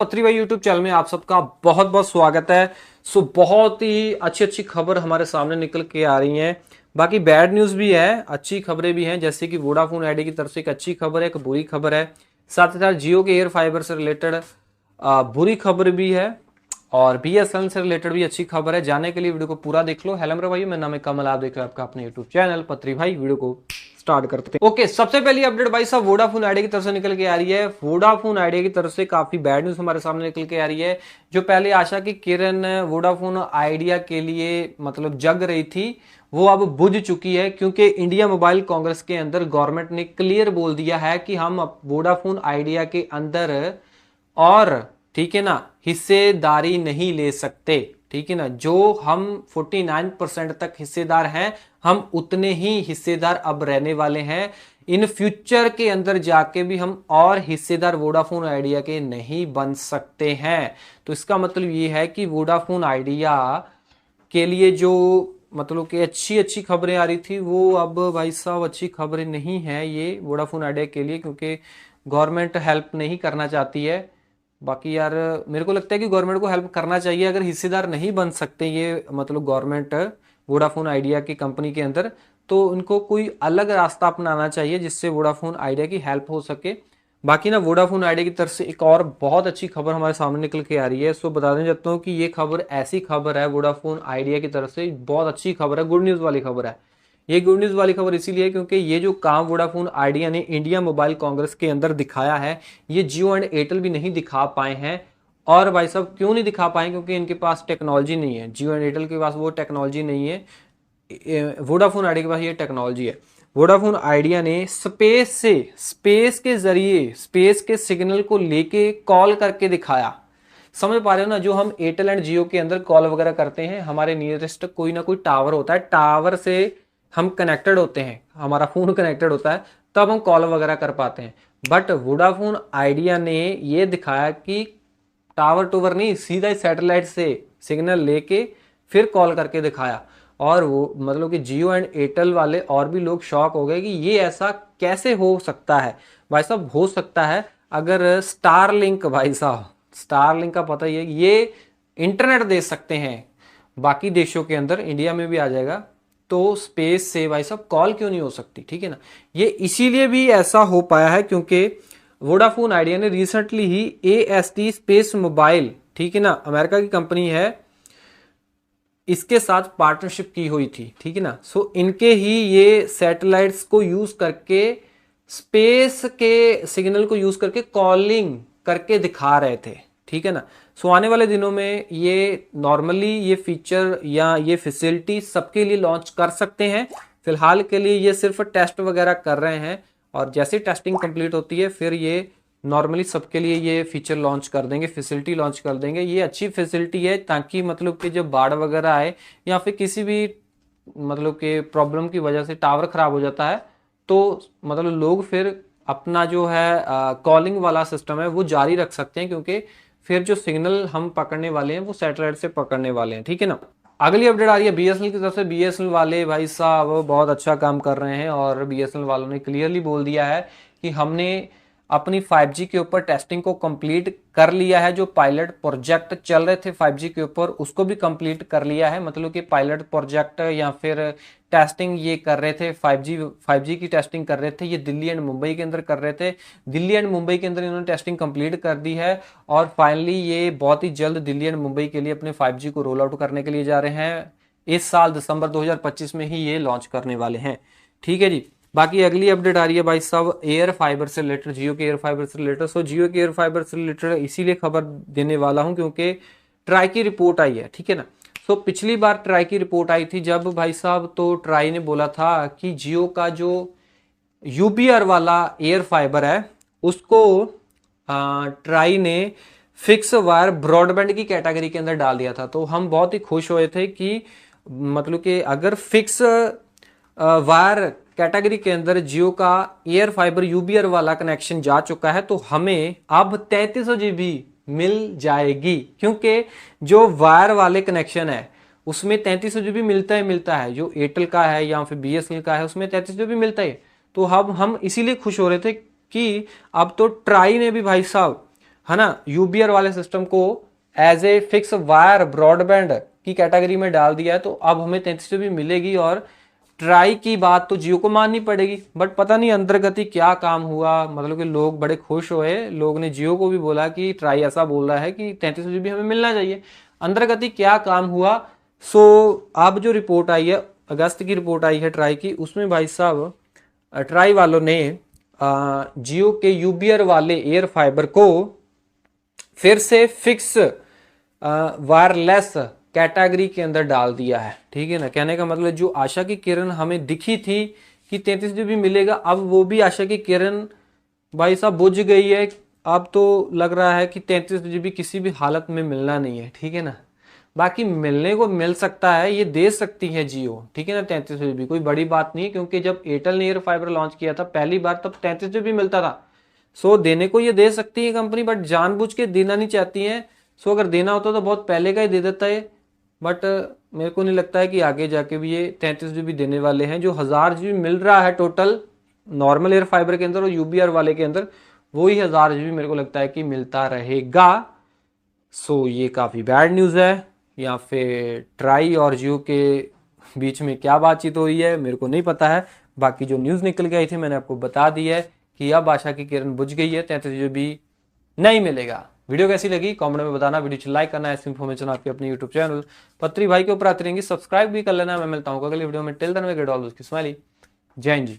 पत्री भाई YouTube channel में आप सबका बहुत बहुत स्वागत है। बहुत ही अच्छी अच्छी खबर हमारे सामने निकल के आ रही हैं। बाकी बैड न्यूज़ भी है, अच्छी खबरें भी हैं, जैसे कि वोडाफोन आइडिया की तरफ से एक अच्छी खबर है, एक बुरी खबर है। साथ ही साथ जियो के एयर फाइबर से रिलेटेड बुरी खबर भी है और बीएसएनएल से रिलेटेड भी अच्छी खबर है। जाने के लिए वीडियो को पूरा देख लो। हेलो मेरे भाई, मेरा नाम है कमल, आप देख रहे हो आपका अपने यूट्यूब चैनल पत्री भाई। वीडियो को स्टार्ट करते हैं। ओके, सबसे पहली अपडेट भाई साहब वोडाफोन आइडिया की तरफ से निकल के आ रही है। वोडाफोन आइडिया की तरफ से काफी बैड न्यूज हमारे सामने निकल के आ रही है। जो पहले आशा की किरण वोडाफोन आइडिया के लिए मतलब जग रही थी, वो अब बुझ चुकी है, क्योंकि इंडिया मोबाइल कांग्रेस के अंदर गवर्नमेंट ने क्लियर बोल दिया है कि हम वोडाफोन आइडिया के अंदर और ठीक है ना हिस्सेदारी नहीं ले सकते। ठीक है ना, जो हम 49% तक हिस्सेदार हैं, हम उतने ही हिस्सेदार अब रहने वाले हैं। इन फ्यूचर के अंदर जाके भी हम और हिस्सेदार वोडाफोन आइडिया के नहीं बन सकते हैं। तो इसका मतलब ये है कि वोडाफोन आइडिया के लिए जो मतलब कि अच्छी अच्छी खबरें आ रही थी, वो अब भाई साहब अच्छी खबरें नहीं है ये वोडाफोन आइडिया के लिए, क्योंकि गवर्नमेंट हेल्प नहीं करना चाहती है। बाकी यार मेरे को लगता है कि गवर्नमेंट को हेल्प करना चाहिए। अगर हिस्सेदार नहीं बन सकते ये मतलब गवर्नमेंट वोडाफोन आइडिया की कंपनी के अंदर, तो उनको कोई अलग रास्ता अपनाना चाहिए जिससे वोडाफोन आइडिया की हेल्प हो सके। बाकी ना वोडाफोन आइडिया की तरफ से एक और बहुत अच्छी खबर हमारे सामने निकल के आ रही है। सो बताने चाहता हूँ कि ये खबर ऐसी खबर है, वोडाफोन आइडिया की तरफ से बहुत अच्छी खबर है, गुड न्यूज़ वाली खबर है। ये गुड न्यूज़ वाली खबर इसीलिए है क्योंकि ये जो काम वोडाफोन आइडिया ने इंडिया मोबाइल कांग्रेस के अंदर दिखाया है, ये जियो एंड एयरटेल भी नहीं दिखा पाए हैं। और भाई साहब क्यों नहीं दिखा पाए? क्योंकि इनके पास टेक्नोलॉजी नहीं है। जियो एंड एयरटेल के पास वो टेक्नोलॉजी नहीं है, वोडाफोन आइडिया के पास ये टेक्नोलॉजी है। वोडाफोन आइडिया ने स्पेस के जरिए स्पेस के सिग्नल को लेके कॉल करके दिखाया। समझ पा रहे हो ना? जो हम एयरटेल एंड जियो के अंदर कॉल वगैरह करते हैं, हमारे नियरेस्ट कोई ना कोई टावर होता है, टावर से हम कनेक्टेड होते हैं, हमारा फोन कनेक्टेड होता है, तब हम कॉल वगैरह कर पाते हैं। बट वोडाफोन आइडिया ने ये दिखाया कि टावर टूवर नहीं, सीधा सैटेलाइट से सिग्नल लेके फिर कॉल करके दिखाया। और वो मतलब कि जियो एंड एयरटेल वाले और भी लोग शॉक हो गए कि ये ऐसा कैसे हो सकता है। भाई साहब हो सकता है अगर स्टारलिंक, भाई साहब स्टारलिंक का पता ही है, ये इंटरनेट दे सकते हैं बाकी देशों के अंदर, इंडिया में भी आ जाएगा, तो स्पेस से भाई साहब कॉल क्यों नहीं हो सकती? ठीक है ना। ये इसीलिए भी ऐसा हो पाया है क्योंकि वोडाफोन आइडिया ने रिसेंटली ही AST स्पेस मोबाइल, ठीक है ना, अमेरिका की कंपनी है, इसके साथ पार्टनरशिप की हुई थी। ठीक है ना। सो इनके ही ये सैटेलाइट्स को यूज करके, स्पेस के सिग्नल को यूज करके कॉलिंग करके दिखा रहे थे। ठीक है ना। सो आने वाले दिनों में ये नॉर्मली ये फीचर या ये फैसिलिटी सबके लिए लॉन्च कर सकते हैं। फिलहाल के लिए ये सिर्फ टेस्ट वगैरह कर रहे हैं, और जैसे टेस्टिंग कंप्लीट होती है फिर ये नॉर्मली सबके लिए ये फीचर लॉन्च कर देंगे, फैसिलिटी लॉन्च कर देंगे। ये अच्छी फैसिलिटी है ताकि मतलब कि जब बाढ़ वगैरह आए या फिर किसी भी मतलब के प्रॉब्लम की वजह से टावर खराब हो जाता है, तो मतलब लोग फिर अपना जो है कॉलिंग वाला सिस्टम है वो जारी रख सकते हैं, क्योंकि फिर जो सिग्नल हम पकड़ने वाले हैं वो सैटेलाइट से पकड़ने वाले हैं। ठीक है ना। अगली अपडेट आ रही है बीएसएनएल की तरफ से। बीएसएनएल वाले भाई साहब बहुत अच्छा काम कर रहे हैं, और बीएसएनएल वालों ने क्लियरली बोल दिया है कि हमने अपनी 5G के ऊपर टेस्टिंग को कंप्लीट कर लिया है। जो पायलट प्रोजेक्ट चल रहे थे 5G के ऊपर, उसको भी कंप्लीट कर लिया है। मतलब कि पायलट प्रोजेक्ट या फिर टेस्टिंग ये कर रहे थे, 5G की टेस्टिंग कर रहे थे, ये दिल्ली एंड मुंबई के अंदर कर रहे थे। दिल्ली एंड मुंबई के अंदर इन्होंने टेस्टिंग कंप्लीट कर दी है, और फाइनली ये बहुत ही जल्द दिल्ली एंड मुंबई के लिए अपने 5G को रोल आउट करने के लिए जा रहे हैं। इस साल दिसंबर 2025 में ही ये लॉन्च करने वाले हैं। ठीक है जी। बाकी अगली अपडेट आ रही है भाई साहब एयर फाइबर से रिलेटेड, जियो के एयर फाइबर से रिलेटेड। सो जियो के एयर फाइबर से रिलेटेड इसीलिए खबर देने वाला हूं क्योंकि ट्राई की रिपोर्ट आई है। ठीक है ना। सो पिछली बार ट्राई की रिपोर्ट आई थी जब भाई साहब, तो ट्राई ने बोला था कि जियो का जो यूबीआर वाला एयर फाइबर है उसको ट्राई ने फिक्स वायर ब्रॉडबैंड की कैटेगरी के अंदर डाल दिया था। तो हम बहुत ही खुश हुए थे कि मतलब कि अगर फिक्स वायर कैटेगरी के अंदर जियो का एयर फाइबर यूबीआर वाला कनेक्शन जा चुका है, तो हमें अब 3300 GB मिल जाएगी। क्योंकि जो वायर वाले कनेक्शन है उसमें 3300 GB मिलता है। जो एयरटेल का है या फिर बीएसएनएल का है उसमें 3300 GB मिलता है। तो हम इसीलिए खुश हो रहे थे कि अब तो ट्राई ने भी भाई साहब है ना, यूबीआर वाले सिस्टम को as a fixed wire broadband की कैटेगरी में डाल दिया है, तो अब हमें 33 जीबी मिलेगी। और ट्राई की बात तो जियो को माननी पड़ेगी, बट पता नहीं अंतर्गति क्या काम हुआ, मतलब कि लोग बड़े खुश हुए, लोग ने जियो को भी बोला कि ट्राई ऐसा बोल रहा है कि 33 जीबी हमें मिलना चाहिए, अंतर्गति क्या काम हुआ। सो अब जो रिपोर्ट आई है, अगस्त की रिपोर्ट आई है ट्राई की, उसमें भाई साहब ट्राई वालों ने जियो के यूबीआर वाले एयर फाइबर को फिर से फिक्स वायरलेस कैटेगरी के अंदर डाल दिया है। ठीक है ना, कहने का मतलब जो आशा की किरण हमें दिखी थी कि 33 जीबी मिलेगा, अब वो भी आशा की किरण भाई साहब बुझ गई है। अब तो लग रहा है कि 33 जीबी किसी भी हालत में मिलना नहीं है। ठीक है ना, बाकी मिलने को मिल सकता है, ये दे सकती है जियो। ठीक है ना, 33 जीबी कोई बड़ी बात नहीं है, क्योंकि जब एयरटेल ने एयर फाइबर लॉन्च किया था पहली बार, तब 33 जीबी मिलता था। सो देने को ये दे सकती है कंपनी, बट जानबूझ के देना नहीं चाहती है। सो अगर देना होता तो बहुत पहले का ही दे देता है, बट मेरे को नहीं लगता है कि आगे जाके भी ये 33 जीबी देने वाले हैं। जो 1000 जीबी मिल रहा है टोटल नॉर्मल एयर फाइबर के अंदर और यूबीआर वाले के अंदर, वही 1000 जीबी मेरे को लगता है कि मिलता रहेगा। सो ये काफ़ी बैड न्यूज़ है। या फिर ट्राई और जियो के बीच में क्या बातचीत हुई है मेरे को नहीं पता है। बाकी जो न्यूज़ निकल के आई थी मैंने आपको बता दी है कि अब आशा की किरण बुझ गई है, 33 जीबी नहीं मिलेगा। वीडियो कैसी लगी कमेंट में बताना, वीडियो लाइक करना, ऐसी इन्फॉर्मेशन आपके अपने यूट्यूब चैनल पत्री भाई के ऊपर आती रहेंगी, सब्सक्राइब भी कर लेना। मैं मिलता हूँ अगली वीडियो में। Till then we get all दोस्त की स्माइली। जय हिंद जी।